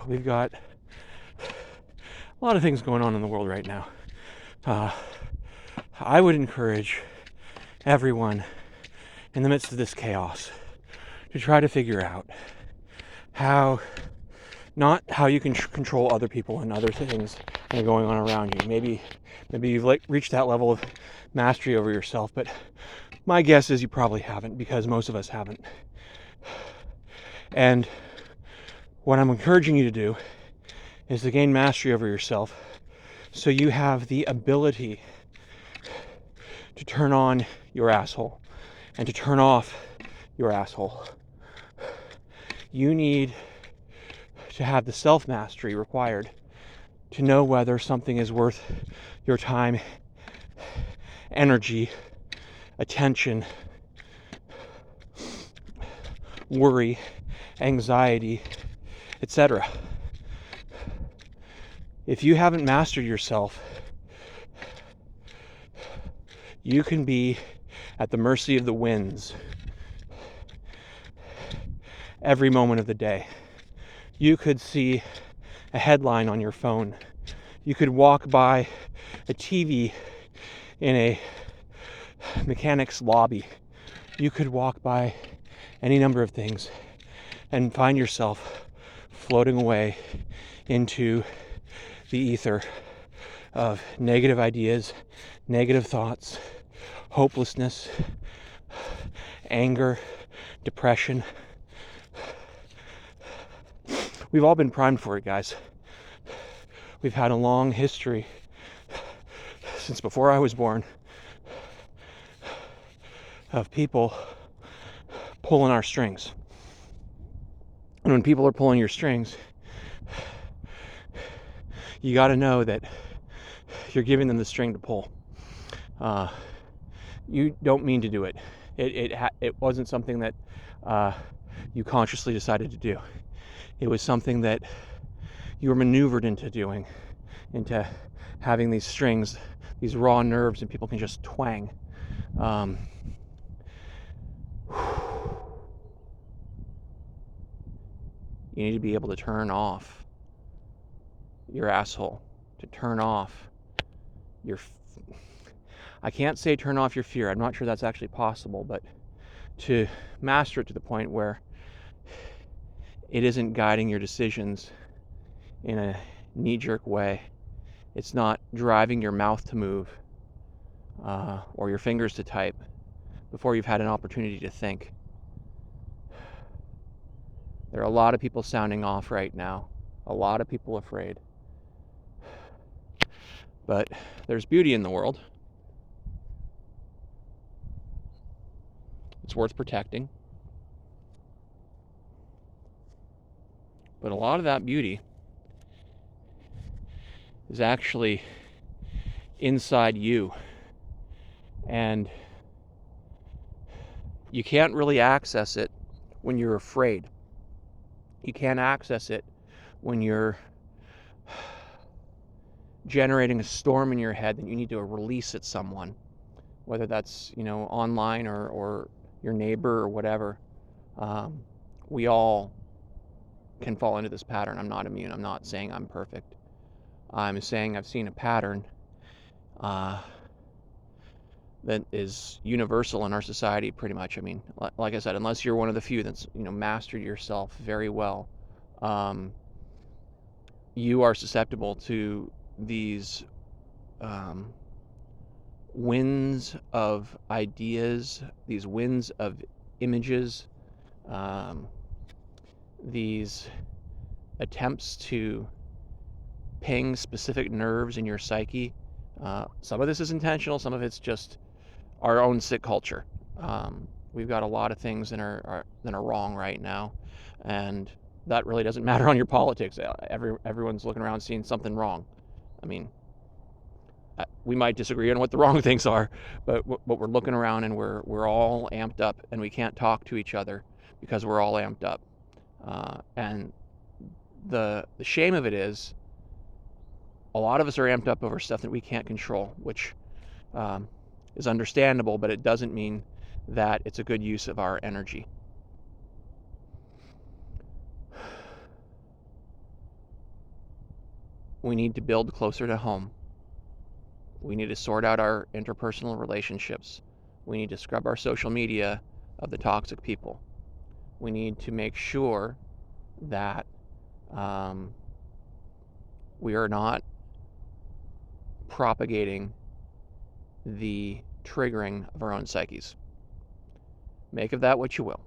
We've got a lot of things going on in the world right now. I would encourage everyone in the midst of this chaos to try to figure out not how you can control other people and other things that are going on around you. Maybe you've reached that level of mastery over yourself, but my guess is you probably haven't, because most of us haven't. And what I'm encouraging you to do is to gain mastery over yourself so you have the ability to turn on your asshole and to turn off your asshole. You need to have the self-mastery required to know whether something is worth your time, energy, attention, worry, anxiety, etc. If you haven't mastered yourself, you can be at the mercy of the winds every moment of the day. You could see a headline on your phone. You could walk by a TV in a mechanic's lobby. You could walk by any number of things and find yourself floating away into the ether of negative ideas, negative thoughts, hopelessness, anger, depression. We've all been primed for it, guys. We've had a long history since before I was born of people pulling our strings. And when people are pulling your strings, you got to know that you're giving them the string to pull. You don't mean to do it. It wasn't something that you consciously decided to do. It was something that you were maneuvered into doing, into having these strings, these raw nerves, and people can just twang. You need to be able to turn off your asshole, to turn off your... I can't say turn off your fear. I'm not sure that's actually possible, but to master it to the point where it isn't guiding your decisions in a knee-jerk way. It's not driving your mouth to move or your fingers to type before you've had an opportunity to think. There are a lot of people sounding off right now. A lot of people afraid. But there's beauty in the world. It's worth protecting. But a lot of that beauty is actually inside you. And you can't really access it when you're afraid. You can't access it when you're generating a storm in your head that you need to release at someone, whether that's, online or your neighbor or whatever. We all can fall into this pattern. I'm not immune. I'm not saying I'm perfect. I'm saying I've seen a pattern that is universal in our society, pretty much. I mean, like I said, unless you're one of the few that's mastered yourself very well, you are susceptible to these winds of ideas, these winds of images, these attempts to ping specific nerves in your psyche. Some of this is intentional, some of it's just our own sick culture. We've got a lot of things that are wrong right now, and that really doesn't matter on your politics. Everyone's looking around seeing something wrong. I mean, we might disagree on what the wrong things are, but we're looking around and we're all amped up, and we can't talk to each other because we're all amped up. And the shame of it is, a lot of us are amped up over stuff that we can't control, which is understandable, but it doesn't mean that it's a good use of our energy. We need to build closer to home. We need to sort out our interpersonal relationships. We need to scrub our social media of the toxic people. We need to make sure that we are not propagating the triggering of our own psyches. Make of that what you will.